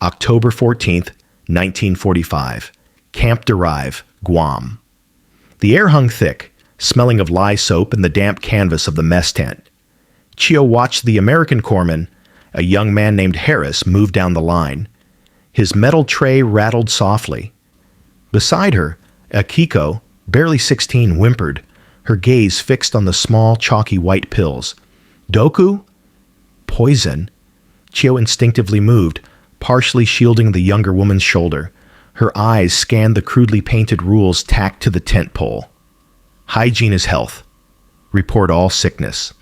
October 14th, 1945. Camp Derive, Guam. The air hung thick, smelling of lye soap and the damp canvas of the mess tent. Chio watched the American corpsman, a young man named Harris, move down the line. His metal tray rattled softly. Beside her, Akiko, barely 16, whimpered, her gaze fixed on the small, chalky white pills. Doku? Poison. Chio instinctively moved, partially shielding the younger woman's shoulder. Her eyes scanned the crudely painted rules tacked to the tent pole. Hygiene is health. Report all sickness.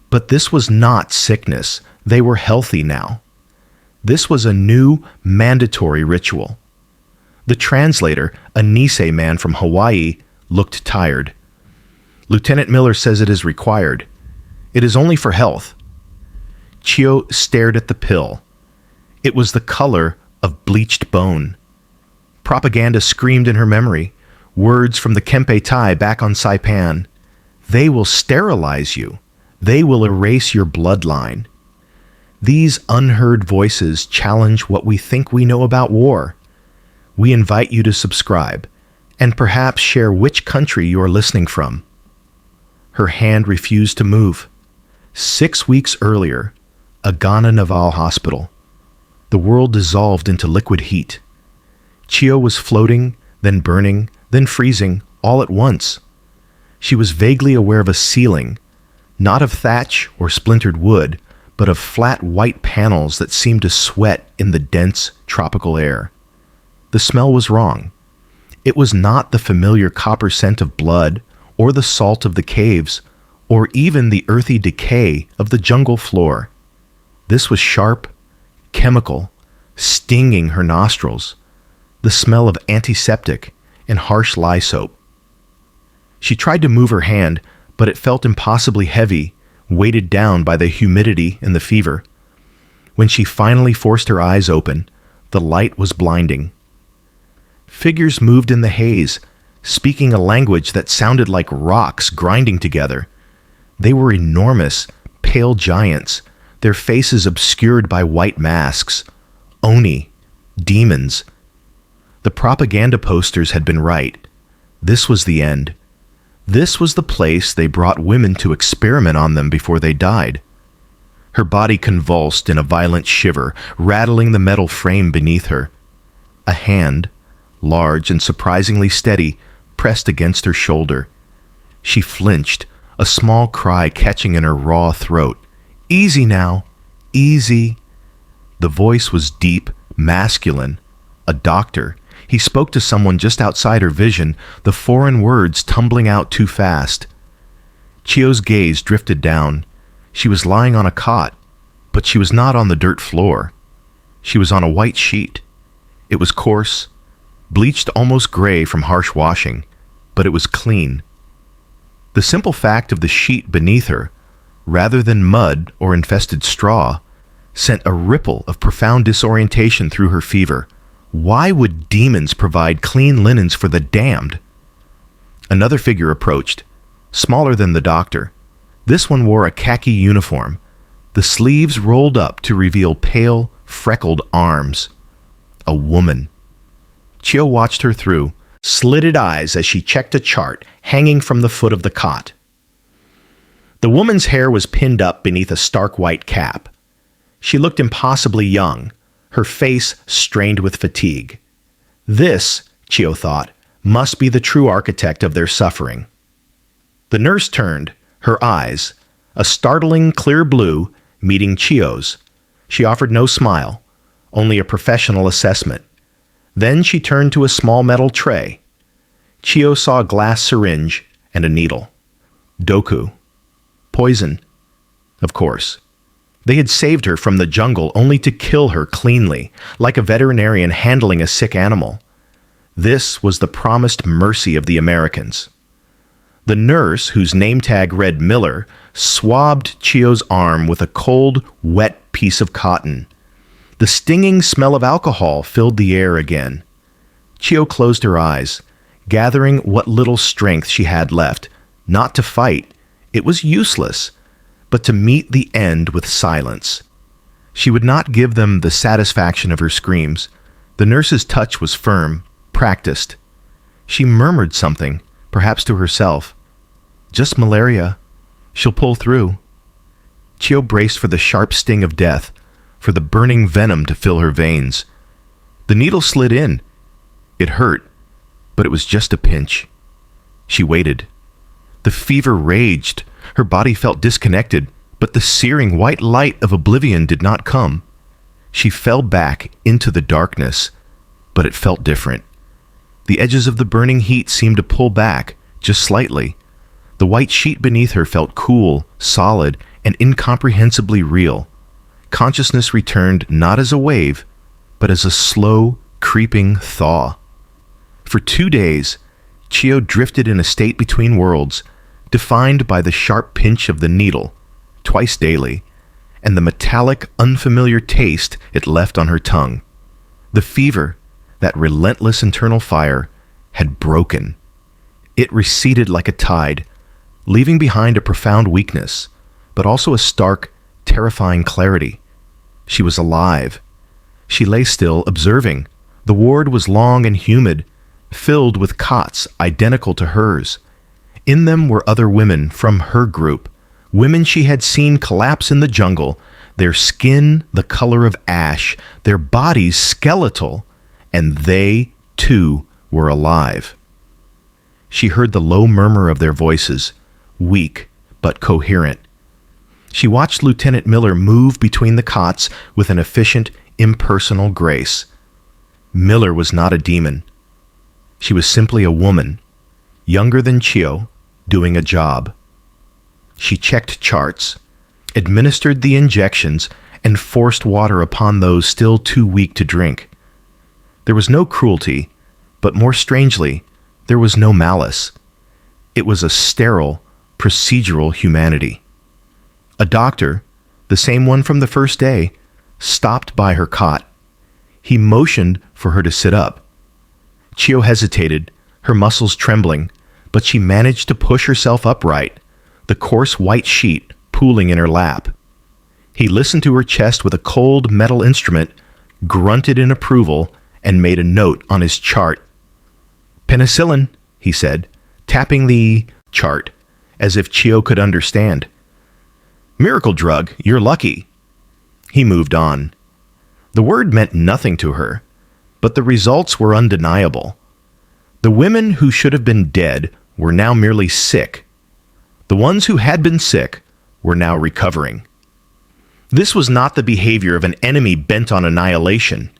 But this was not sickness. They were healthy now. This was a new, mandatory ritual. The translator, a Nisei man from Hawaii, looked tired. Lieutenant Miller says it is required. It is only for health. Chio stared at the pill. It was the color of bleached bone. Propaganda screamed in her memory, words from the Kempe Tai back on Saipan. They will sterilize you. They will erase your bloodline. These unheard voices challenge what we think we know about war. We invite you to subscribe, and perhaps share which country you are listening from. Her hand refused to move. 6 weeks earlier, Agana Naval Hospital. The world dissolved into liquid heat. Chio was floating, then burning, then freezing, all at once. She was vaguely aware of a ceiling, not of thatch or splintered wood, but of flat white panels that seemed to sweat in the dense tropical air. The smell was wrong. It was not the familiar copper scent of blood, or the salt of the caves, or even the earthy decay of the jungle floor. This was sharp, chemical, stinging her nostrils, the smell of antiseptic and harsh lye soap. She tried to move her hand, but it felt impossibly heavy, weighted down by the humidity and the fever. When she finally forced her eyes open, the light was blinding. Figures moved in the haze, speaking a language that sounded like rocks grinding together. They were enormous, pale giants, their faces obscured by white masks. Oni, demons. The propaganda posters had been right. This was the end. This was the place they brought women to experiment on them before they died. Her body convulsed in a violent shiver, rattling the metal frame beneath her. A hand, large and surprisingly steady, pressed against her shoulder. She flinched, a small cry catching in her raw throat. "Easy now, easy." The voice was deep, masculine. A doctor. He spoke to someone just outside her vision, the foreign words tumbling out too fast. Chio's gaze drifted down. She was lying on a cot, but she was not on the dirt floor. She was on a white sheet. It was coarse, bleached almost gray from harsh washing, but it was clean. The simple fact of the sheet beneath her, rather than mud or infested straw, sent a ripple of profound disorientation through her fever. Why would demons provide clean linens for the damned? Another figure approached, smaller than the doctor. This one wore a khaki uniform, the sleeves rolled up to reveal pale, freckled arms. A woman. Chio watched her through, slitted eyes as she checked a chart hanging from the foot of the cot. The woman's hair was pinned up beneath a stark white cap. She looked impossibly young, her face strained with fatigue. This, Chio thought, must be the true architect of their suffering. The nurse turned, her eyes, a startling clear blue, meeting Chio's. She offered no smile, only a professional assessment. Then she turned to a small metal tray. Chio saw a glass syringe and a needle. Doku. Poison. Of course. They had saved her from the jungle only to kill her cleanly, like a veterinarian handling a sick animal. This was the promised mercy of the Americans. The nurse, whose name tag read Miller, swabbed Chio's arm with a cold, wet piece of cotton. The stinging smell of alcohol filled the air again. Chio closed her eyes, gathering what little strength she had left. Not to fight. It was useless. But to meet the end with silence. She would not give them the satisfaction of her screams. The nurse's touch was firm, practiced. She murmured something, perhaps to herself. Just malaria. She'll pull through. Chio braced for the sharp sting of death, for the burning venom to fill her veins. The needle slid in. It hurt, but it was just a pinch. She waited. The fever raged. Her body felt disconnected, but the searing white light of oblivion did not come. She fell back into the darkness, but it felt different. The edges of the burning heat seemed to pull back, just slightly. The white sheet beneath her felt cool, solid, and incomprehensibly real. Consciousness returned not as a wave, but as a slow, creeping thaw. For 2 days, Chio drifted in a state between worlds, defined by the sharp pinch of the needle, twice daily, and the metallic, unfamiliar taste it left on her tongue. The fever, that relentless internal fire, had broken. It receded like a tide, leaving behind a profound weakness, but also a stark, terrifying clarity. She was alive. She lay still, observing. The ward was long and humid, filled with cots identical to hers. In them were other women from her group, women she had seen collapse in the jungle, their skin the color of ash, their bodies skeletal, and they, too, were alive. She heard the low murmur of their voices, weak but coherent. She watched Lieutenant Miller move between the cots with an efficient, impersonal grace. Miller was not a demon. She was simply a woman, younger than Chio, doing a job. She checked charts, administered the injections, and forced water upon those still too weak to drink. There was no cruelty, but more strangely, there was no malice. It was a sterile, procedural humanity. A doctor, the same one from the first day, stopped by her cot. He motioned for her to sit up. Chio hesitated, her muscles trembling, but she managed to push herself upright, the coarse white sheet pooling in her lap. He listened to her chest with a cold metal instrument, grunted in approval, and made a note on his chart. "Penicillin," he said, tapping the chart, as if Chio could understand. "Miracle drug, you're lucky." He moved on. The word meant nothing to her, but the results were undeniable. The women who should have been dead were now merely sick. The ones who had been sick were now recovering. This was not the behavior of an enemy bent on annihilation.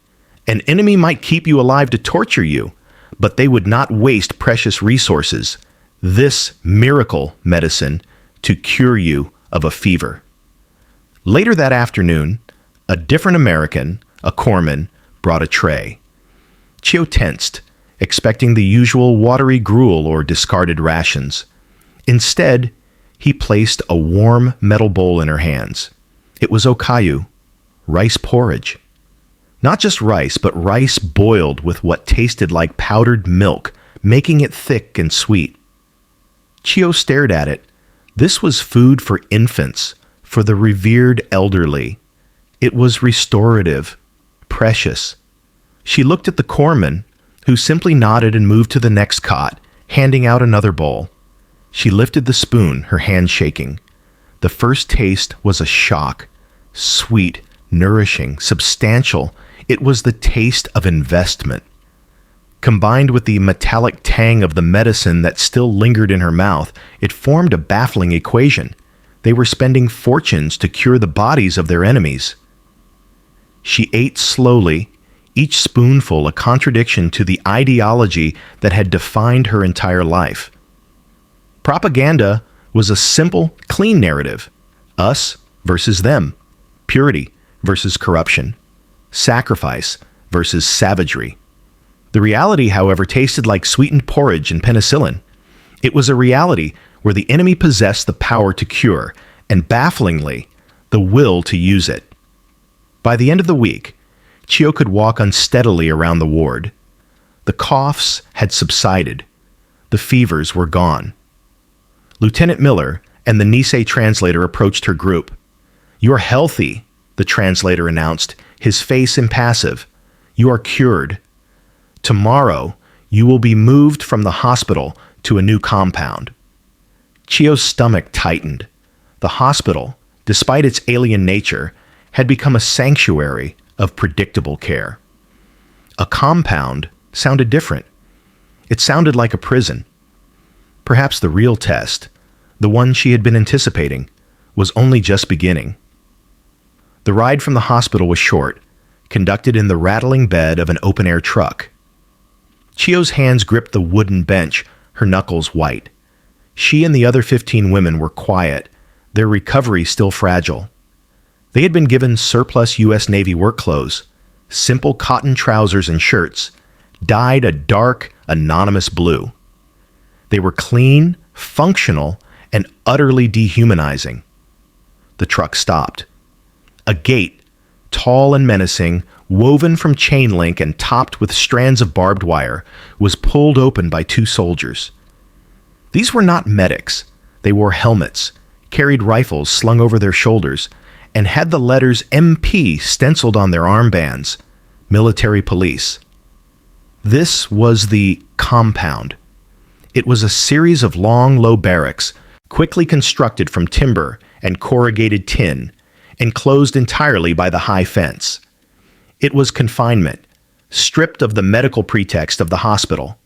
An enemy might keep you alive to torture you, but they would not waste precious resources, this miracle medicine, to cure you of a fever. Later that afternoon, a different American, a corpsman, brought a tray. Chio tensed, expecting the usual watery gruel or discarded rations. Instead, he placed a warm metal bowl in her hands. It was okayu, rice porridge. Not just rice, but rice boiled with what tasted like powdered milk, making it thick and sweet. Chio stared at it. This was food for infants, for the revered elderly. It was restorative, precious. She looked at the corpsman, who simply nodded and moved to the next cot, handing out another bowl. She lifted the spoon, her hand shaking. The first taste was a shock. Sweet, nourishing, substantial. It was the taste of investment. Combined with the metallic tang of the medicine that still lingered in her mouth, it formed a baffling equation. They were spending fortunes to cure the bodies of their enemies. She ate slowly, each spoonful a contradiction to the ideology that had defined her entire life. Propaganda was a simple, clean narrative. Us versus them. Purity versus corruption. Sacrifice versus savagery. The reality, however, tasted like sweetened porridge and penicillin. It was a reality where the enemy possessed the power to cure, and bafflingly, the will to use it. By the end of the week, Chio could walk unsteadily around the ward. The coughs had subsided. The fevers were gone. Lieutenant Miller and the Nisei translator approached her group. "You're healthy," the translator announced, his face impassive. "You are cured. Tomorrow, you will be moved from the hospital to a new compound." Chio's stomach tightened. The hospital, despite its alien nature, had become a sanctuary of predictable care. A compound sounded different. It sounded like a prison. Perhaps the real test, the one she had been anticipating, was only just beginning. The ride from the hospital was short, conducted in the rattling bed of an open-air truck. Chio's hands gripped the wooden bench, her knuckles white. She and the other 15 women were quiet, their recovery still fragile. They had been given surplus U.S. Navy work clothes, simple cotton trousers and shirts, dyed a dark, anonymous blue. They were clean, functional, and utterly dehumanizing. The truck stopped. A gate, tall and menacing, woven from chain link and topped with strands of barbed wire, was pulled open by 2 soldiers. These were not medics. They wore helmets, carried rifles slung over their shoulders, and had the letters MP stenciled on their armbands, military police. This was the compound. It was a series of long, low barracks, quickly constructed from timber and corrugated tin, enclosed entirely by the high fence. It was confinement, stripped of the medical pretext of the hospital.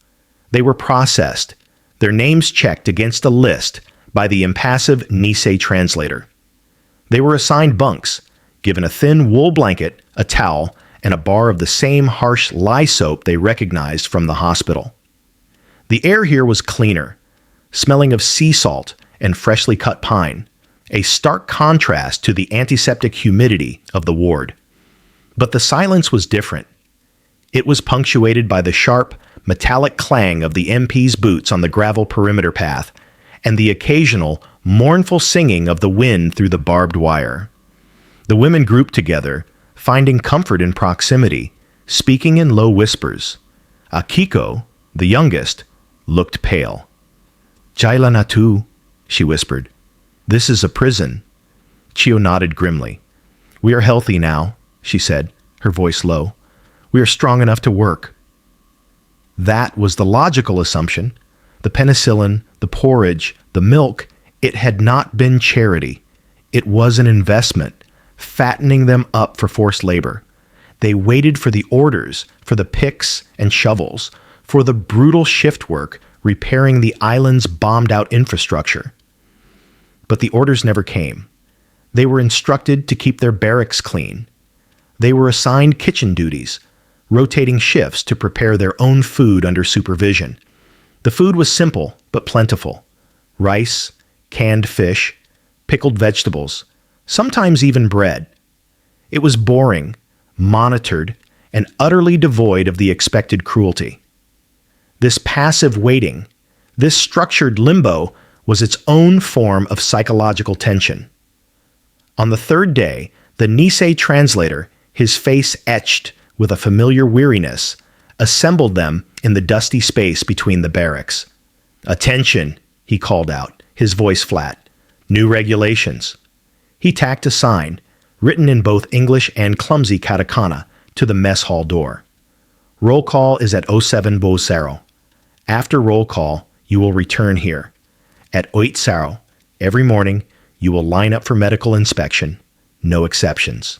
They were processed, their names checked against a list by the impassive Nisei translator. They were assigned bunks, given a thin wool blanket, a towel, and a bar of the same harsh lye soap they recognized from the hospital. The air here was cleaner, smelling of sea salt and freshly cut pine, a stark contrast to the antiseptic humidity of the ward. But the silence was different. It was punctuated by the sharp, metallic clang of the MP's boots on the gravel perimeter path and the occasional, mournful singing of the wind through the barbed wire. The women grouped together, finding comfort in proximity, speaking in low whispers. Akiko, the youngest, looked pale. "Jaila Natu," she whispered. "This is a prison." Chio nodded grimly. "We are healthy now," she said, her voice low. "We are strong enough to work." That was the logical assumption. The penicillin, the porridge, the milk, it had not been charity. It was an investment, fattening them up for forced labor. They waited for the orders, for the picks and shovels, for the brutal shift work repairing the island's bombed-out infrastructure. But the orders never came. They were instructed to keep their barracks clean. They were assigned kitchen duties, rotating shifts to prepare their own food under supervision. The food was simple but plentiful. Rice, canned fish, pickled vegetables, sometimes even bread. It was boring, monitored, and utterly devoid of the expected cruelty. This passive waiting, this structured limbo, was its own form of psychological tension. On the 3rd day, the Nisei translator, his face etched with a familiar weariness, assembled them in the dusty space between the barracks. "Attention," he called out, his voice flat. "New regulations." He tacked a sign, written in both English and clumsy katakana, to the mess hall door. "Roll call is at 07 Bosaro. After roll call, you will return here. At 8 Saro, every morning, you will line up for medical inspection. No exceptions."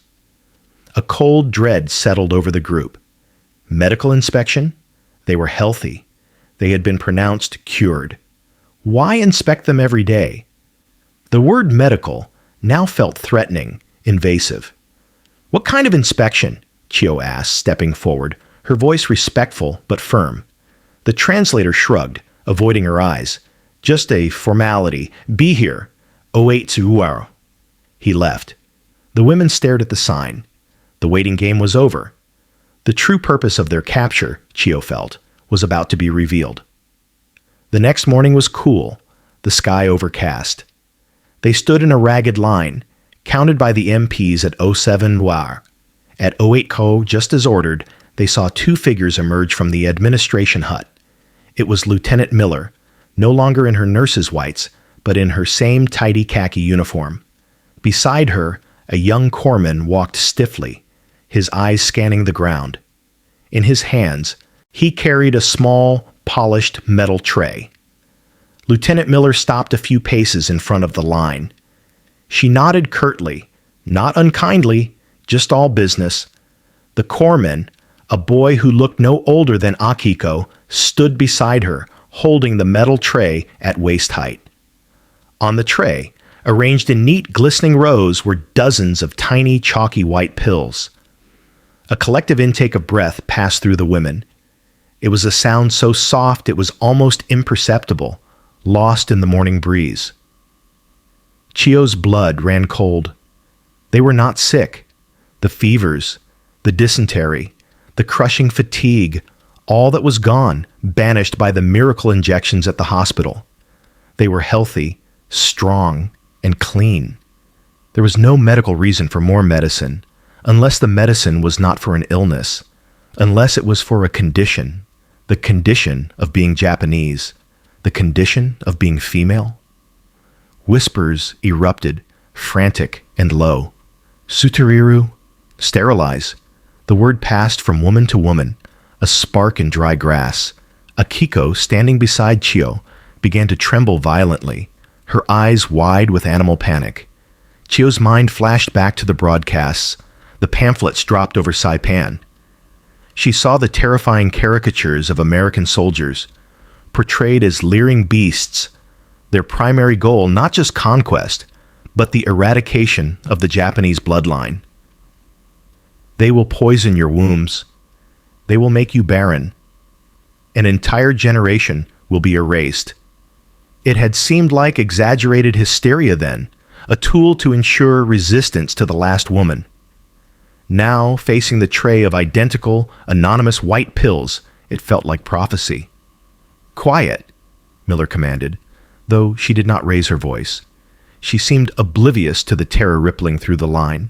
A cold dread settled over the group. Medical inspection? They were healthy. They had been pronounced cured. Why inspect them every day? The word medical now felt threatening, invasive. "What kind of inspection?" Chio asked, stepping forward, her voice respectful but firm. The translator shrugged, avoiding her eyes. "Just a formality. Be here. 08 Tsuruaro." He left. The women stared at the sign. The waiting game was over. The true purpose of their capture, Chio felt, was about to be revealed. The next morning was cool, the sky overcast. They stood in a ragged line, counted by the MPs at 07 Noir. At 08 Ko, just as ordered, they saw 2 figures emerge from the administration hut. It was Lieutenant Miller, no longer in her nurse's whites, but in her same tidy khaki uniform. Beside her, a young corpsman walked stiffly, his eyes scanning the ground. In his hands, he carried a small, polished metal tray. Lieutenant Miller stopped a few paces in front of the line. She nodded curtly, not unkindly, just all business. The corpsman, a boy who looked no older than Akiko, stood beside her, holding the metal tray at waist height. On the tray, arranged in neat, glistening rows, were dozens of tiny, chalky white pills. A collective intake of breath passed through the women. It was a sound so soft it was almost imperceptible, lost in the morning breeze. Chio's blood ran cold. They were not sick. The fevers, the dysentery, the crushing fatigue, all that was gone, banished by the miracle injections at the hospital. They were healthy, strong, and clean. There was no medical reason for more medicine, unless the medicine was not for an illness, unless it was for a condition, the condition of being Japanese, the condition of being female. Whispers erupted, frantic and low. Suteriru, sterilize. The word passed from woman to woman, a spark in dry grass. Akiko, standing beside Chio, began to tremble violently, her eyes wide with animal panic. Chio's mind flashed back to the broadcasts. The pamphlets dropped over Saipan. She saw the terrifying caricatures of American soldiers, portrayed as leering beasts, their primary goal not just conquest, but the eradication of the Japanese bloodline. They will poison your wombs. They will make you barren. An entire generation will be erased. It had seemed like exaggerated hysteria then, a tool to ensure resistance to the last woman. Now, facing the tray of identical, anonymous white pills, it felt like prophecy. Quiet, Miller commanded, though she did not raise her voice. She seemed oblivious to the terror rippling through the line.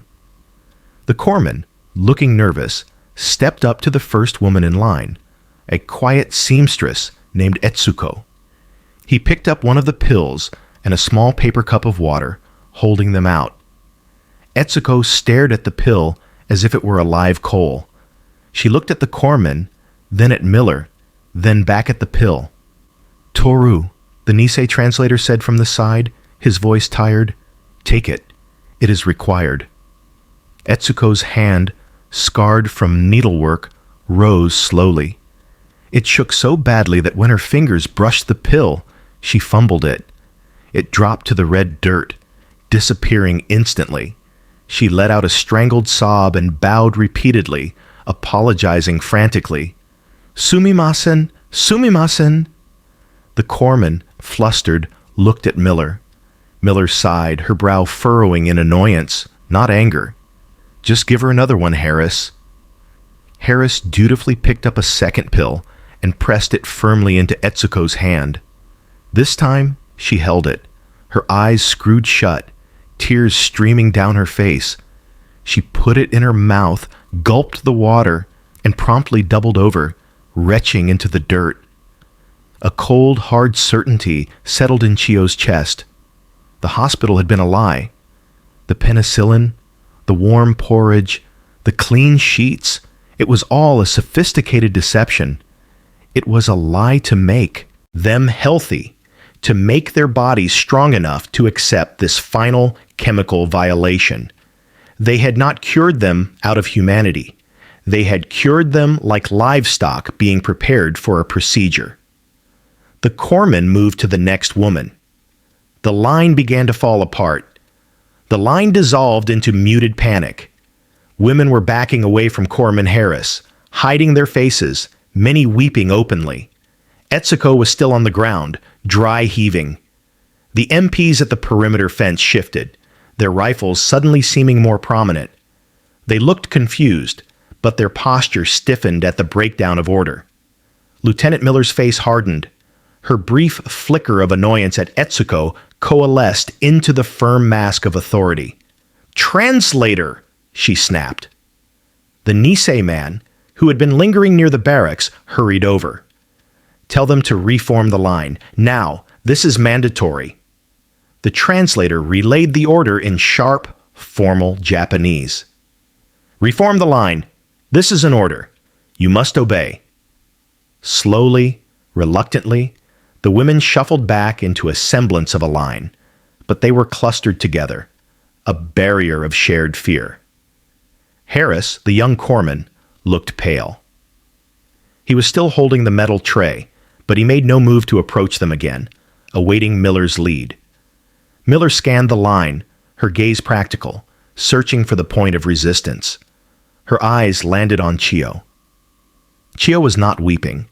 The corpsman, looking nervous, stepped up to the first woman in line, a quiet seamstress named Etsuko. He picked up one of the pills and a small paper cup of water, holding them out. Etsuko stared at the pill as if it were a live coal. She looked at the corpsman, then at Miller, then back at the pill. Toru, the Nisei translator said from the side, his voice tired. Take it. It is required. Etsuko's hand, scarred from needlework, rose slowly. It shook so badly that when her fingers brushed the pill, she fumbled it. It dropped to the red dirt, disappearing instantly. She let out a strangled sob and bowed repeatedly, apologizing frantically. Sumimasen! Sumimasen! The corpsman, flustered, looked at Miller. Miller sighed, her brow furrowing in annoyance, not anger. Just give her another one, Harris. Harris dutifully picked up a second pill and pressed it firmly into Etsuko's hand. This time, she held it, her eyes screwed shut, tears streaming down her face. She put it in her mouth, gulped the water, and promptly doubled over, retching into the dirt. A cold, hard certainty settled in Chio's chest. The hospital had been a lie. The penicillin, the warm porridge, the clean sheets, it was all a sophisticated deception. It was a lie to make them healthy, to make their bodies strong enough to accept this final chemical violation. They had not cured them out of humanity. They had cured them like livestock being prepared for a procedure. The corpsman moved to the next woman. The line began to fall apart. The line dissolved into muted panic. Women were backing away from Corpsman Harris, hiding their faces, many weeping openly. Etsuko was still on the ground, dry heaving. The MPs at the perimeter fence shifted, their rifles suddenly seeming more prominent. They looked confused, but their posture stiffened at the breakdown of order. Lieutenant Miller's face hardened. Her brief flicker of annoyance at Etsuko coalesced into the firm mask of authority. "Translator!" she snapped. The Nisei man, who had been lingering near the barracks, hurried over. "Tell them to reform the line. Now, this is mandatory." The translator relayed the order in sharp, formal Japanese. "Reform the line. This is an order. You must obey." Slowly, reluctantly, the women shuffled back into a semblance of a line, but they were clustered together, a barrier of shared fear. Harris, the young corpsman, looked pale. He was still holding the metal tray, but he made no move to approach them again, awaiting Miller's lead. Miller scanned the line, her gaze practical, searching for the point of resistance. Her eyes landed on Chio. Chio was not weeping.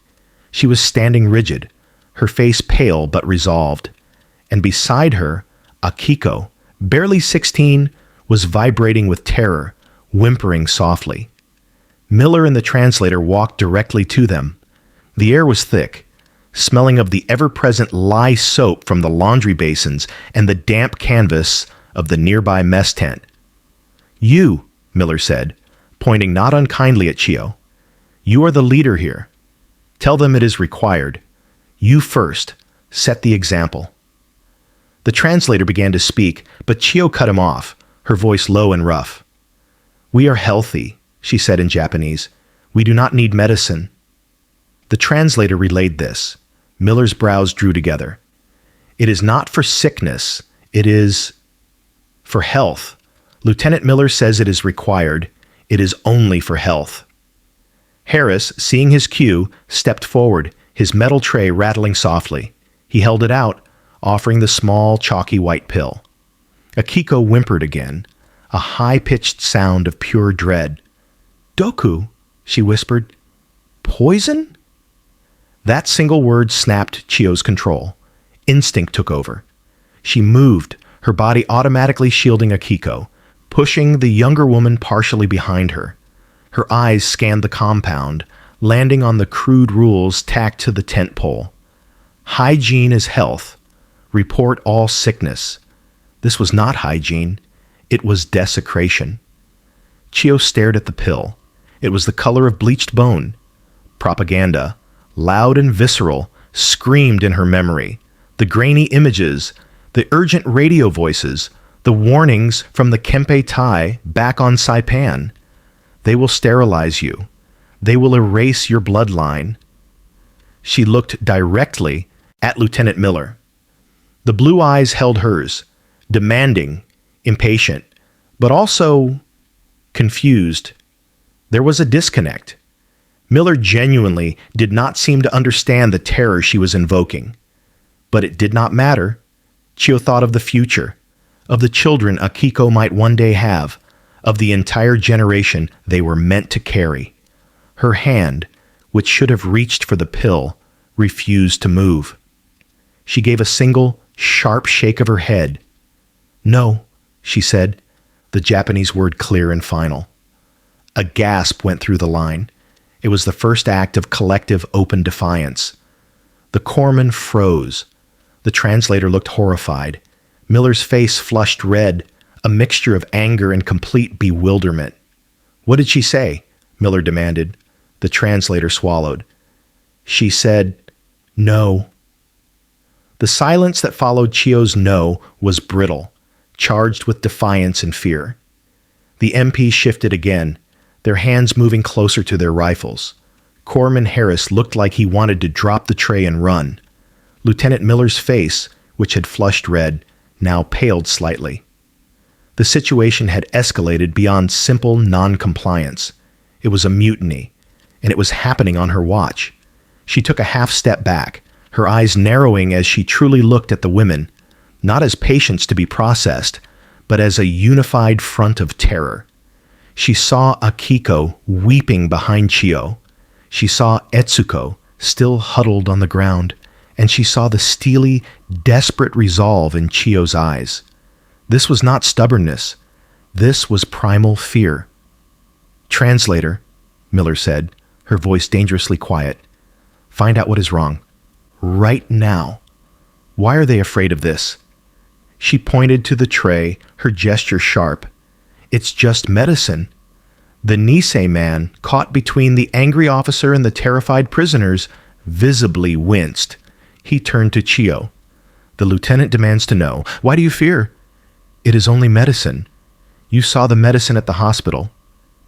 She was standing rigid, her face pale but resolved, and beside her, Akiko, barely 16, was vibrating with terror, whimpering softly. Miller and the translator walked directly to them. The air was thick, smelling of the ever-present lye soap from the laundry basins and the damp canvas of the nearby mess tent. "You," Miller said, pointing not unkindly at Chio. "You are the leader here. Tell them it is required. You first. Set the example." The translator began to speak, but Chio cut him off, her voice low and rough. "We are healthy," she said in Japanese. "We do not need medicine." The translator relayed this. Miller's brows drew together. "It is not for sickness. It is for health. Lieutenant Miller says it is required. It is only for health." Harris, seeing his cue, stepped forward, his metal tray rattling softly. He held it out, offering the small, chalky white pill. Akiko whimpered again, a high-pitched sound of pure dread. "Doku," she whispered. "Poison?" That single word snapped Chio's control. Instinct took over. She moved, her body automatically shielding Akiko, pushing the younger woman partially behind her. Her eyes scanned the compound, landing on the crude rules tacked to the tent pole. Hygiene is health. Report all sickness. This was not hygiene. It was desecration. Chio stared at the pill. It was the color of bleached bone. Propaganda, loud and visceral, screamed in her memory. The grainy images, the urgent radio voices, the warnings from the Kempe Tai back on Saipan. They will sterilize you. They will erase your bloodline. She looked directly at Lieutenant Miller. The blue eyes held hers, demanding, impatient, but also confused. There was a disconnect. Miller genuinely did not seem to understand the terror she was invoking. But it did not matter. Chio thought of the future, of the children Akiko might one day have, of the entire generation they were meant to carry. Her hand, which should have reached for the pill, refused to move. She gave a single, sharp shake of her head. "No," she said, the Japanese word clear and final. A gasp went through the line. It was the first act of collective open defiance. The corpsman froze. The translator looked horrified. Miller's face flushed red, a mixture of anger and complete bewilderment. "What did she say?" Miller demanded. The translator swallowed. "She said, no." The silence that followed Chio's no was brittle, charged with defiance and fear. The MP shifted again, their hands moving closer to their rifles. Corpsman Harris looked like he wanted to drop the tray and run. Lieutenant Miller's face, which had flushed red, now paled slightly. The situation had escalated beyond simple non-compliance. It was a mutiny, and it was happening on her watch. She took a half step back, her eyes narrowing as she truly looked at the women, not as patients to be processed, but as a unified front of terror. She saw Akiko weeping behind Chio. She saw Etsuko still huddled on the ground, and she saw the steely, desperate resolve in Chio's eyes. This was not stubbornness. This was primal fear. "Translator," Miller said, her voice dangerously quiet. "Find out what is wrong. Right now. Why are they afraid of this?" She pointed to the tray, her gesture sharp. "It's just medicine." The Nisei man, caught between the angry officer and the terrified prisoners, visibly winced. He turned to Chio. "The lieutenant demands to know, why do you fear?" "It is only medicine." You saw the medicine at the hospital.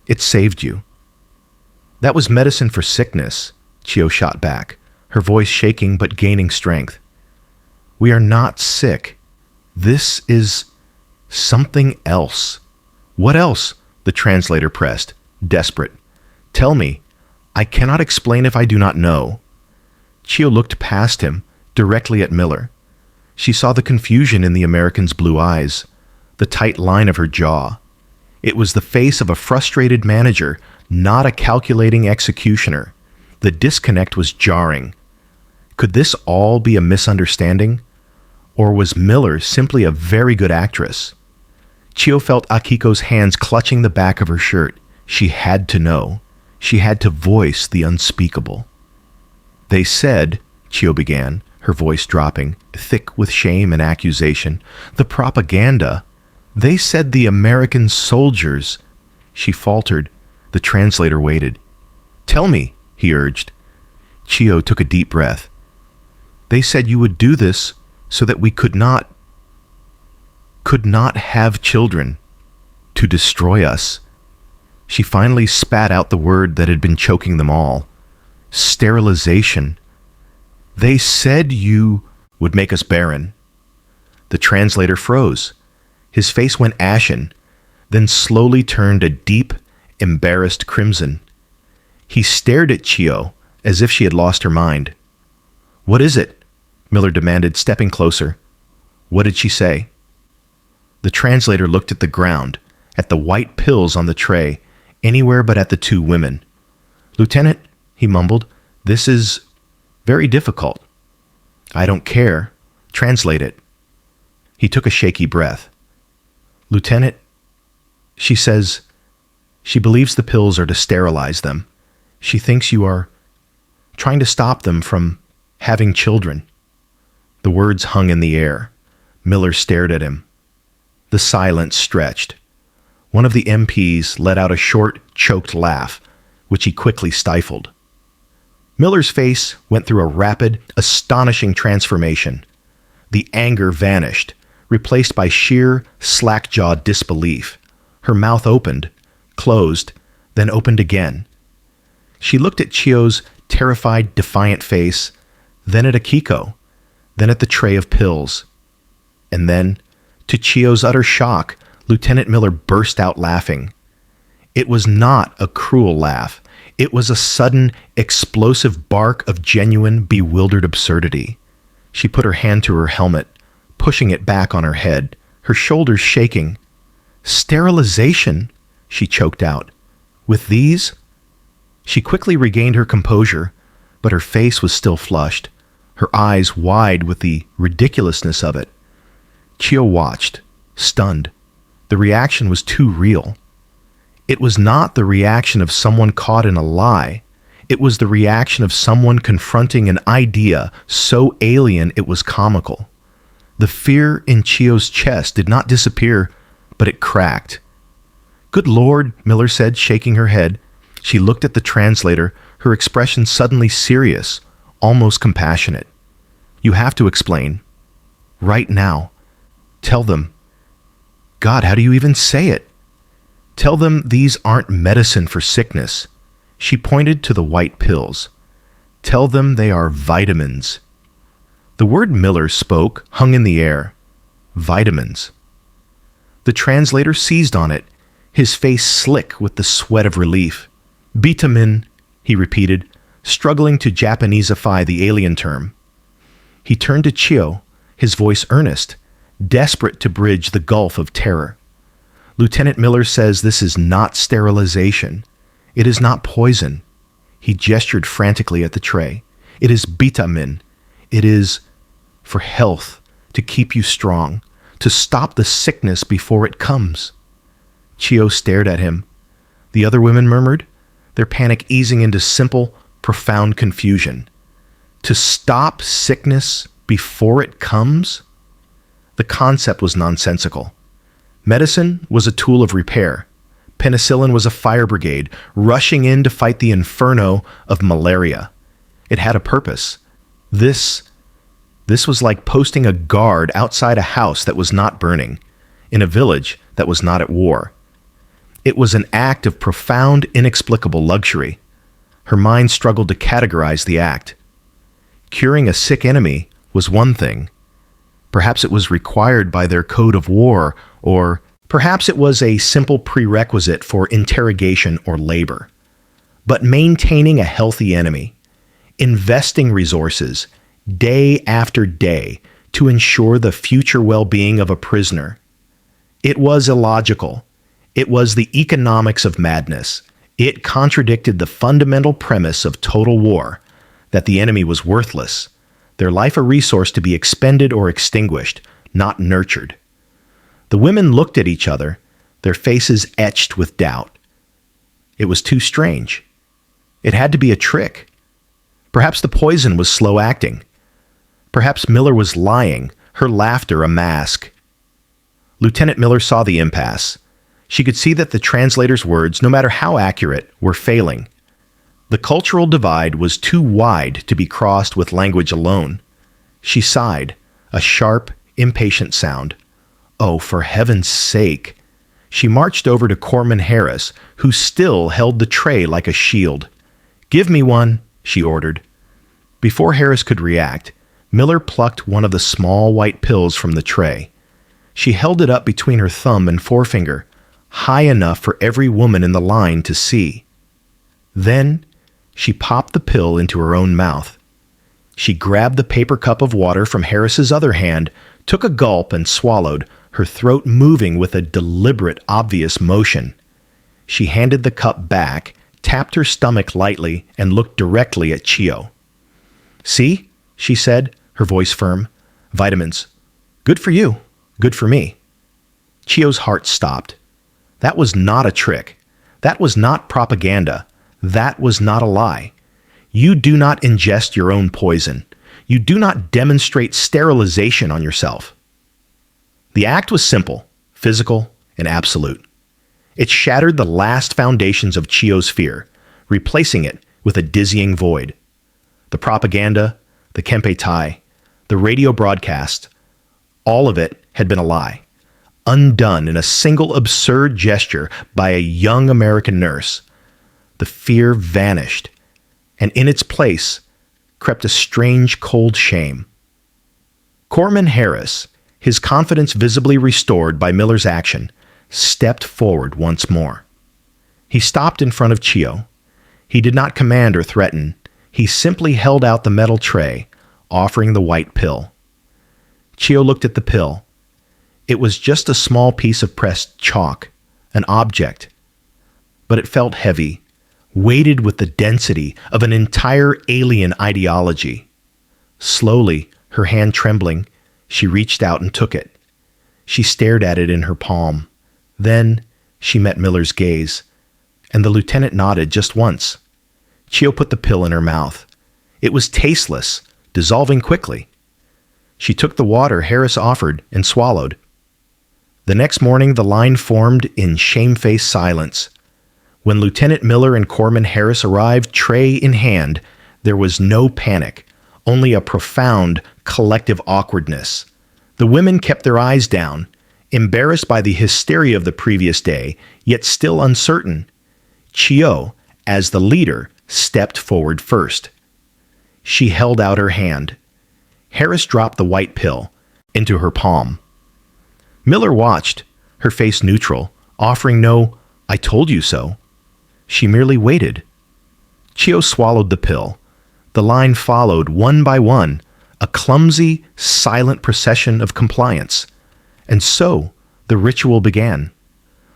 It saved you. That was medicine for sickness, Chio shot back, her voice shaking but gaining strength. We are not sick. This is something else. What else? The translator pressed, desperate. Tell me. I cannot explain if I do not know. Chio looked past him, directly at Miller. She saw the confusion in the American's blue eyes, the tight line of her jaw. It was the face of a frustrated manager, not a calculating executioner. The disconnect was jarring. Could this all be a misunderstanding? Or was Miller simply a very good actress? Chio felt Akiko's hands clutching the back of her shirt. She had to know. She had to voice the unspeakable. They said, Chio began, her voice dropping, thick with shame and accusation, the propaganda. They said the American soldiers. She faltered. The translator waited. Tell me, he urged. Chio took a deep breath. They said you would do this so that we could not have children, to destroy us. She finally spat out the word that had been choking them all. Sterilization. They said you would make us barren. The translator froze. His face went ashen, then slowly turned a deep, embarrassed crimson. He stared at Chio as if she had lost her mind. What is it? Miller demanded, stepping closer. What did she say? The translator looked at the ground, at the white pills on the tray, anywhere but at the two women. Lieutenant, he mumbled, this is very difficult. I don't care. Translate it. He took a shaky breath. Lieutenant, she says, she believes the pills are to sterilize them. She thinks you are trying to stop them from having children. The words hung in the air. Miller stared at him. The silence stretched. One of the MPs let out a short, choked laugh, which he quickly stifled. Miller's face went through a rapid, astonishing transformation. The anger vanished, replaced by sheer, slack-jawed disbelief. Her mouth opened, closed, then opened again. She looked at Chio's terrified, defiant face, then at Akiko, then at the tray of pills. And then, to Chio's utter shock, Lieutenant Miller burst out laughing. It was not a cruel laugh. It was a sudden, explosive bark of genuine, bewildered absurdity. She put her hand to her helmet, pushing it back on her head, her shoulders shaking. Sterilization, she choked out. With these? She quickly regained her composure, but her face was still flushed, her eyes wide with the ridiculousness of it. Chio watched, stunned. The reaction was too real. It was not the reaction of someone caught in a lie. It was the reaction of someone confronting an idea so alien it was comical. The fear in Chio's chest did not disappear, but it cracked. Good Lord, Miller said, shaking her head. She looked at the translator, her expression suddenly serious, almost compassionate. You have to explain. Right now. Tell them. God, how do you even say it? Tell them these aren't medicine for sickness. She pointed to the white pills. Tell them they are vitamins. The word Miller spoke hung in the air. Vitamins. The translator seized on it, his face slick with the sweat of relief. Vitamin, he repeated, struggling to Japanesify the alien term. He turned to Chio, his voice earnest, desperate to bridge the gulf of terror. Lieutenant Miller says this is not sterilization. It is not poison. He gestured frantically at the tray. It is vitamin. It is for health, to keep you strong, to stop the sickness before it comes. Chio stared at him. The other women murmured, their panic easing into simple, profound confusion. To stop sickness before it comes? The concept was nonsensical. Medicine was a tool of repair. Penicillin was a fire brigade rushing in to fight the inferno of malaria. It had a purpose. This was like posting a guard outside a house that was not burning, in a village that was not at war. It was an act of profound, inexplicable luxury. Her mind struggled to categorize the act. Curing a sick enemy was one thing. Perhaps it was required by their code of war, or perhaps it was a simple prerequisite for interrogation or labor. But maintaining a healthy enemy, investing resources day after day to ensure the future well-being of a prisoner, it was illogical. It was the economics of madness. It contradicted the fundamental premise of total war, that the enemy was worthless, their life a resource to be expended or extinguished, not nurtured. The women looked at each other, their faces etched with doubt. It was too strange. It had to be a trick. Perhaps the poison was slow acting. Perhaps Miller was lying, her laughter a mask. Lieutenant Miller saw the impasse. She could see that the translator's words, no matter how accurate, were failing. The cultural divide was too wide to be crossed with language alone. She sighed, a sharp, impatient sound. Oh, for heaven's sake! She marched over to Corman Harris, who still held the tray like a shield. "Give me one," she ordered. Before Harris could react, Miller plucked one of the small white pills from the tray. She held it up between her thumb and forefinger, high enough for every woman in the line to see. Then she popped the pill into her own mouth. She grabbed the paper cup of water from Harris's other hand, took a gulp and swallowed, her throat moving with a deliberate, obvious motion. She handed the cup back, tapped her stomach lightly, and looked directly at Chio. "See?" she said, her voice firm. "Vitamins. Good for you. Good for me." Chio's heart stopped. That was not a trick. That was not propaganda. That was not a lie. You do not ingest your own poison. You do not demonstrate sterilization on yourself. The act was simple, physical, and absolute. It shattered the last foundations of Chio's fear, replacing it with a dizzying void. The propaganda, the kempe tai, the radio broadcast, all of it had been a lie, undone in a single absurd gesture by a young American nurse. The fear vanished, and in its place crept a strange cold shame. Corman Harris, his confidence visibly restored by Miller's action, stepped forward once more. He stopped in front of Chio. He did not command or threaten. He simply held out the metal tray, offering the white pill. Chio looked at the pill. It was just a small piece of pressed chalk, an object. But it felt heavy, weighted with the density of an entire alien ideology. Slowly, her hand trembling, she reached out and took it. She stared at it in her palm. Then she met Miller's gaze, and the lieutenant nodded just once. Chio put the pill in her mouth. It was tasteless, dissolving quickly. She took the water Harris offered and swallowed. The next morning, the line formed in shamefaced silence. When Lieutenant Miller and Corman Harris arrived, tray in hand, there was no panic, only a profound collective awkwardness. The women kept their eyes down, embarrassed by the hysteria of the previous day, yet still uncertain. Chio, as the leader, stepped forward first. She held out her hand. Harris dropped the white pill into her palm. Miller watched, her face neutral, offering no "I told you so." She merely waited. Chio swallowed the pill. The line followed, one by one, a clumsy, silent procession of compliance. And so the ritual began.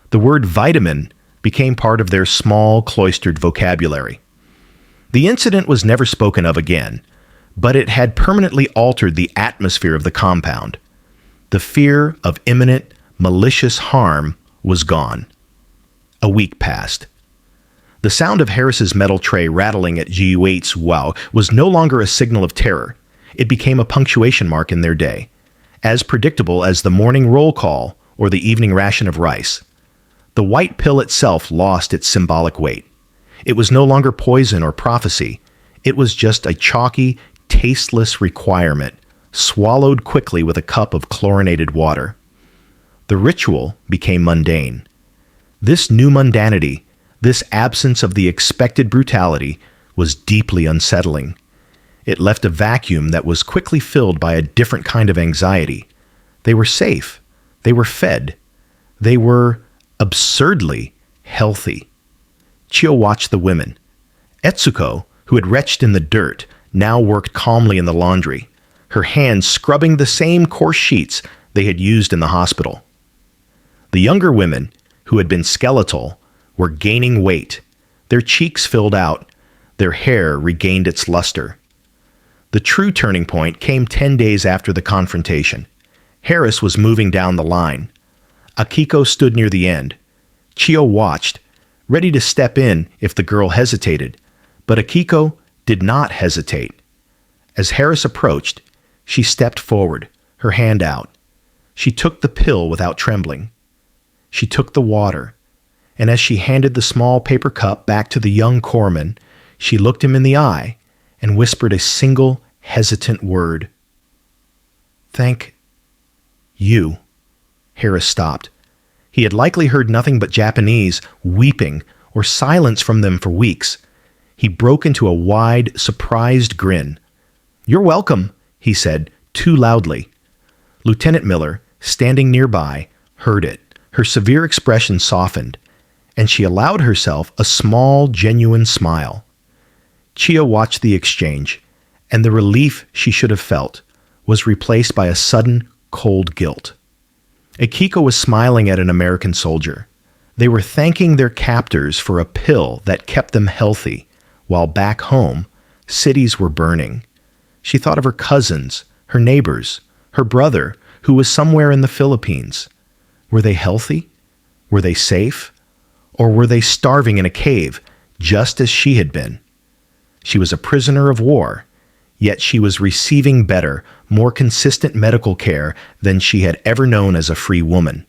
The word vitamin became part of their small, cloistered vocabulary. The incident was never spoken of again, but it had permanently altered the atmosphere of the compound. The fear of imminent, malicious harm was gone. A week passed. The sound of Harris's metal tray rattling at GU8's wow was no longer a signal of terror. It became a punctuation mark in their day, as predictable as the morning roll call or the evening ration of rice. The white pill itself lost its symbolic weight. It was no longer poison or prophecy. It was just a chalky, tasteless requirement, swallowed quickly with a cup of chlorinated water. The ritual became mundane. This new mundanity, this absence of the expected brutality, was deeply unsettling. It left a vacuum that was quickly filled by a different kind of anxiety. They were safe. They were fed. They were absurdly healthy. Chio watched the women. Etsuko, who had retched in the dirt, now worked calmly in the laundry, her hands scrubbing the same coarse sheets they had used in the hospital. The younger women, who had been skeletal, were gaining weight. Their cheeks filled out. Their hair regained its luster. The true turning point came 10 days after the confrontation. Harris was moving down the line. Akiko stood near the end. Chio watched, ready to step in if the girl hesitated, but Akiko did not hesitate. As Harris approached, she stepped forward, her hand out. She took the pill without trembling. She took the water, and as she handed the small paper cup back to the young corpsman, she looked him in the eye and whispered a single hesitant word. "Thank you." Harris stopped. He had likely heard nothing but Japanese, weeping, or silence from them for weeks. He broke into a wide, surprised grin. "You're welcome," he said, too loudly. Lieutenant Miller, standing nearby, heard it. Her severe expression softened, and she allowed herself a small, genuine smile. Chio watched the exchange, and the relief she should have felt was replaced by a sudden, cold guilt. Akiko was smiling at an American soldier. They were thanking their captors for a pill that kept them healthy, while back home, cities were burning. She thought of her cousins, her neighbors, her brother, who was somewhere in the Philippines. Were they healthy? Were they safe? Or were they starving in a cave, just as she had been? She was a prisoner of war, yet she was receiving better, more consistent medical care than she had ever known as a free woman.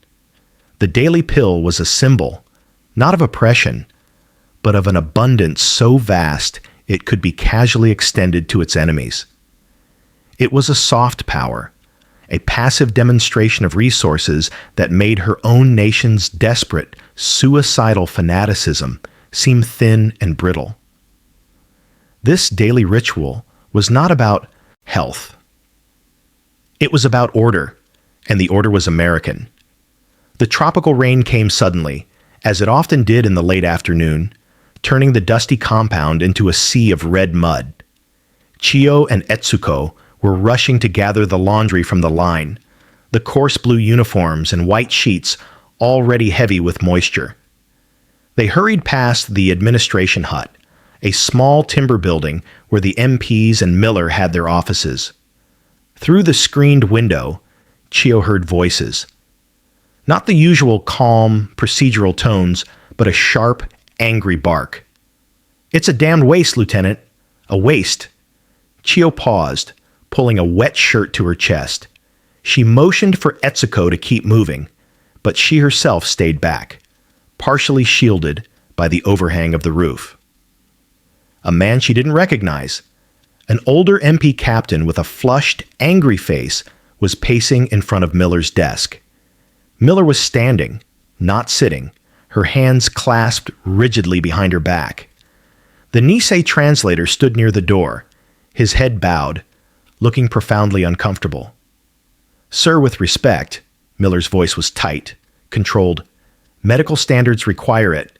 The daily pill was a symbol, not of oppression, but of an abundance so vast it could be casually extended to its enemies. It was a soft power, a passive demonstration of resources that made her own nation's desperate, suicidal fanaticism seem thin and brittle. This daily ritual was not about health. It was about order, and the order was American. The tropical rain came suddenly, as it often did in the late afternoon, turning the dusty compound into a sea of red mud. Chio and Etsuko were rushing to gather the laundry from the line, the coarse blue uniforms and white sheets already heavy with moisture. They hurried past the administration hut, a small timber building where the MPs and Miller had their offices. Through the screened window, Chio heard voices. Not the usual calm, procedural tones, but a sharp, angry bark. "It's a damned waste, Lieutenant. A waste." Chio paused, pulling a wet shirt to her chest. She motioned for Etsuko to keep moving, but she herself stayed back, partially shielded by the overhang of the roof. A man she didn't recognize, an older MP captain with a flushed, angry face, was pacing in front of Miller's desk. Miller was standing, not sitting, her hands clasped rigidly behind her back. The Nisei translator stood near the door, his head bowed, looking profoundly uncomfortable. "Sir, with respect," Miller's voice was tight, controlled. "Medical standards require it.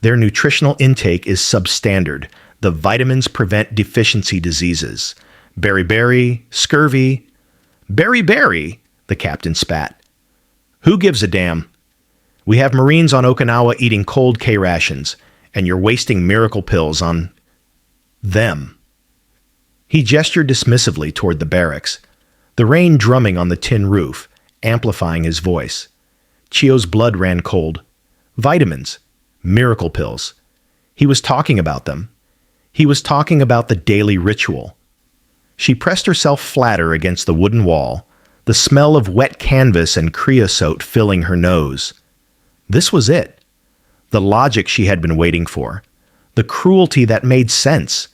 Their nutritional intake is substandard. The vitamins prevent deficiency diseases. Beriberi, scurvy." "Beriberi," the captain spat. "Who gives a damn? We have Marines on Okinawa eating cold K rations, and you're wasting miracle pills on them." He gestured dismissively toward the barracks, the rain drumming on the tin roof, amplifying his voice. Chio's blood ran cold. Vitamins. Miracle pills. He was talking about them. He was talking about the daily ritual. She pressed herself flatter against the wooden wall, the smell of wet canvas and creosote filling her nose. This was it. The logic she had been waiting for. The cruelty that made sense.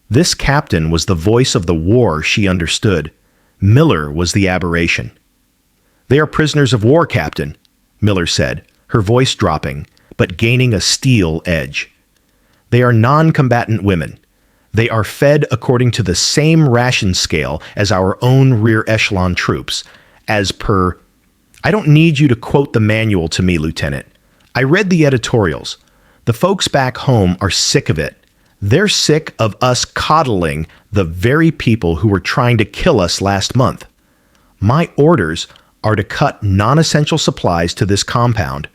This captain was the voice of the war she understood. Miller was the aberration. "They are prisoners of war, Captain," Miller said, her voice dropping, but gaining a steel edge. They are non-combatant women. They are fed according to the same ration scale as our own rear echelon troops, as per... I don't need you to quote the manual to me, Lieutenant. I read the editorials. The folks back home are sick of it. They're sick of us coddling the very people who were trying to kill us last month. My orders are to cut non-essential supplies to this compound,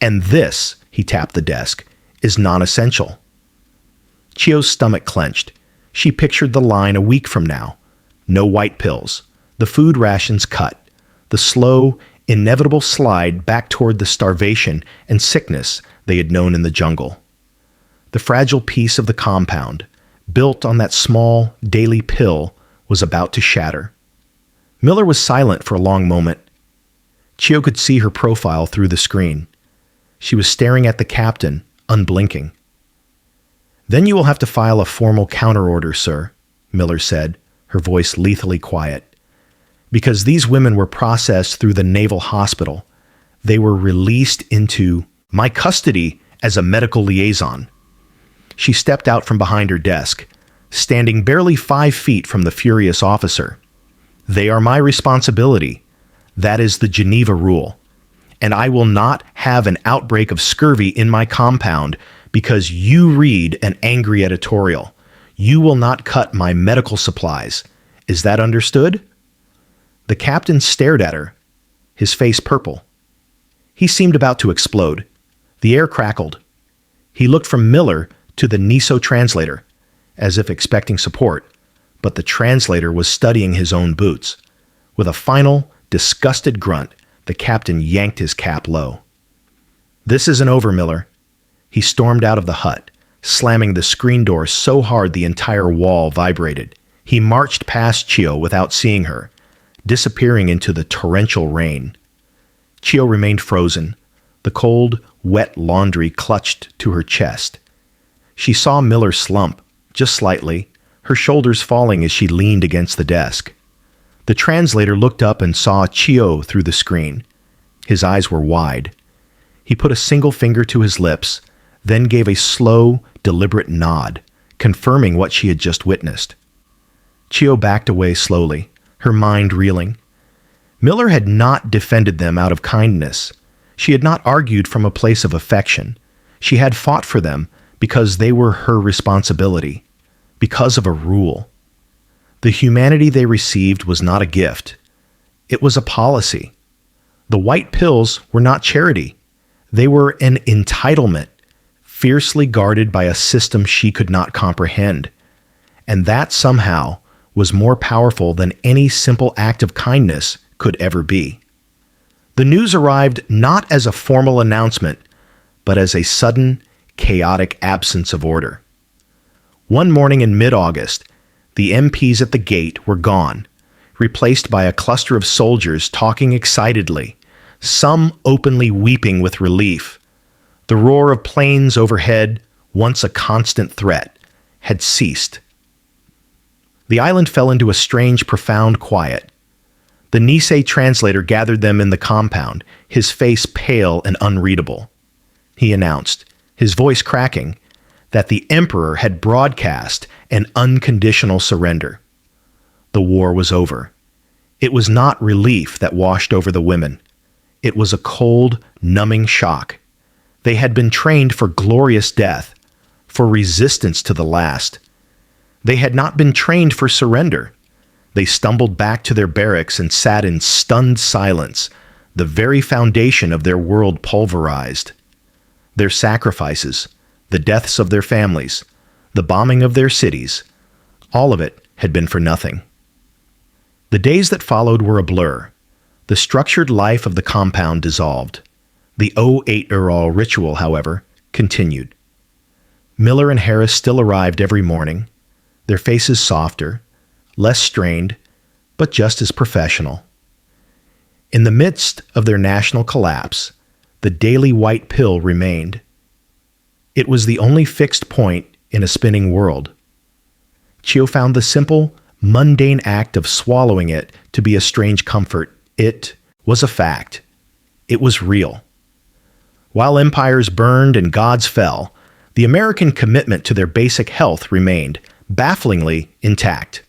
and this, he tapped the desk, is non-essential. Chio's stomach clenched. She pictured the line a week from now. No white pills. The food rations cut. The slow, inevitable slide back toward the starvation and sickness they had known in the jungle. The fragile piece of the compound, built on that small, daily pill, was about to shatter. Miller was silent for a long moment. Chio could see her profile through the screen. She was staring at the captain, unblinking. "Then you will have to file a formal counterorder, sir," Miller said, her voice lethally quiet. "Because these women were processed through the Naval Hospital. They were released into my custody as a medical liaison." She stepped out from behind her desk, standing barely 5 feet from the furious officer. "They are my responsibility. That is the Geneva rule. And I will not have an outbreak of scurvy in my compound because you read an angry editorial. You will not cut my medical supplies. Is that understood?" The captain stared at her, his face purple. He seemed about to explode. The air crackled. He looked from Miller to the NISO translator, as if expecting support, but the translator was studying his own boots. With a final, disgusted grunt, the captain yanked his cap low. "This isn't over, Miller." He stormed out of the hut, slamming the screen door so hard the entire wall vibrated. He marched past Chio without seeing her, disappearing into the torrential rain. Chio remained frozen, the cold, wet laundry clutched to her chest. She saw Miller slump, just slightly, her shoulders falling as she leaned against the desk. The translator looked up and saw Chio through the screen. His eyes were wide. He put a single finger to his lips, then gave a slow, deliberate nod, confirming what she had just witnessed. Chio backed away slowly, her mind reeling. Miller had not defended them out of kindness. She had not argued from a place of affection. She had fought for them because they were her responsibility, because of a rule. The humanity they received was not a gift. It was a policy. The white pills were not charity. They were an entitlement, fiercely guarded by a system she could not comprehend. And that somehow was more powerful than any simple act of kindness could ever be. The news arrived not as a formal announcement, but as a sudden, chaotic absence of order. One morning in mid-August, the MPs at the gate were gone, replaced by a cluster of soldiers talking excitedly, some openly weeping with relief. The roar of planes overhead, once a constant threat, had ceased. The island fell into a strange, profound quiet. The Nisei translator gathered them in the compound, his face pale and unreadable. He announced, his voice cracking, that the Emperor had broadcast an unconditional surrender. The war was over. It was not relief that washed over the women. It was a cold, numbing shock. They had been trained for glorious death, for resistance to the last. They had not been trained for surrender. They stumbled back to their barracks and sat in stunned silence, the very foundation of their world pulverized. Their sacrifices, the deaths of their families, the bombing of their cities, all of it had been for nothing. The days that followed were a blur. The structured life of the compound dissolved. The 08 ritual, however, continued. Miller and Harris still arrived every morning, their faces softer, less strained, but just as professional. In the midst of their national collapse, the daily white pill remained. It was the only fixed point in a spinning world. Chio found the simple, mundane act of swallowing it to be a strange comfort. It was a fact. It was real. While empires burned and gods fell, the American commitment to their basic health remained, bafflingly, intact.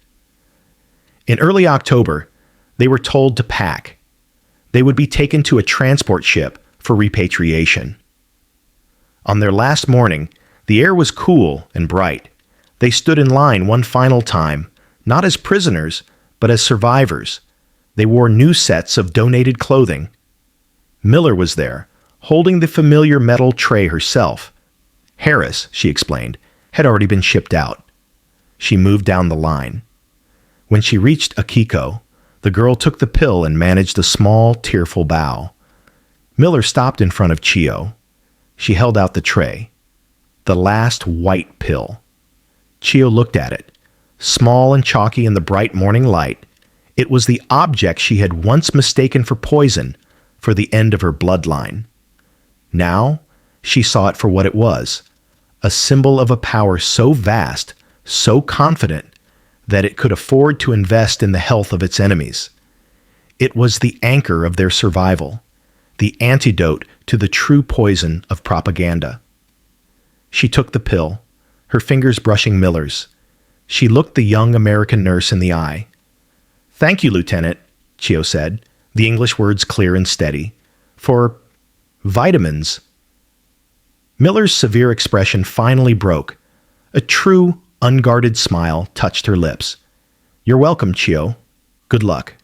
In early October, they were told to pack. They would be taken to a transport ship for repatriation. On their last morning, the air was cool and bright. They stood in line one final time, not as prisoners, but as survivors. They wore new sets of donated clothing. Miller was there, holding the familiar metal tray herself. Harris, she explained, had already been shipped out. She moved down the line. When she reached Akiko, the girl took the pill and managed a small, tearful bow. Miller stopped in front of Chio. She held out the tray. The last white pill. Chio looked at it. Small and chalky in the bright morning light, it was the object she had once mistaken for poison, for the end of her bloodline. Now, she saw it for what it was, a symbol of a power so vast, so confident, that it could afford to invest in the health of its enemies. It was the anchor of their survival, the antidote to the true poison of propaganda. She took the pill, her fingers brushing Miller's. She looked the young American nurse in the eye. "Thank you, Lieutenant," Chio said, the English words clear and steady. "For vitamins." Miller's severe expression finally broke. A true, unguarded smile touched her lips. "You're welcome, Chio. Good luck."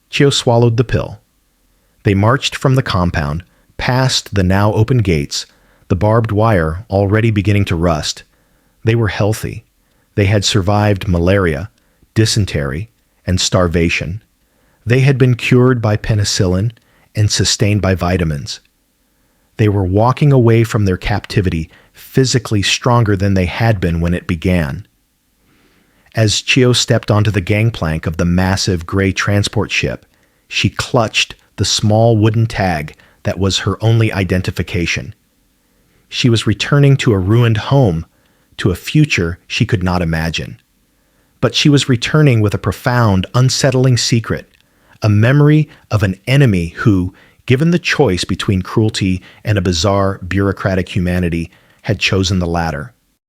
Chio swallowed the pill. They marched from the compound, past the now open gates, the barbed wire already beginning to rust. They were healthy. They had survived malaria, dysentery, and starvation. They had been cured by penicillin and sustained by vitamins. They were walking away from their captivity physically stronger than they had been when it began. As Chio stepped onto the gangplank of the massive gray transport ship, she clutched the small wooden tag that was her only identification. She was returning to a ruined home, to a future she could not imagine. But she was returning with a profound, unsettling secret, a memory of an enemy who, given the choice between cruelty and a bizarre, bureaucratic humanity, had chosen the latter.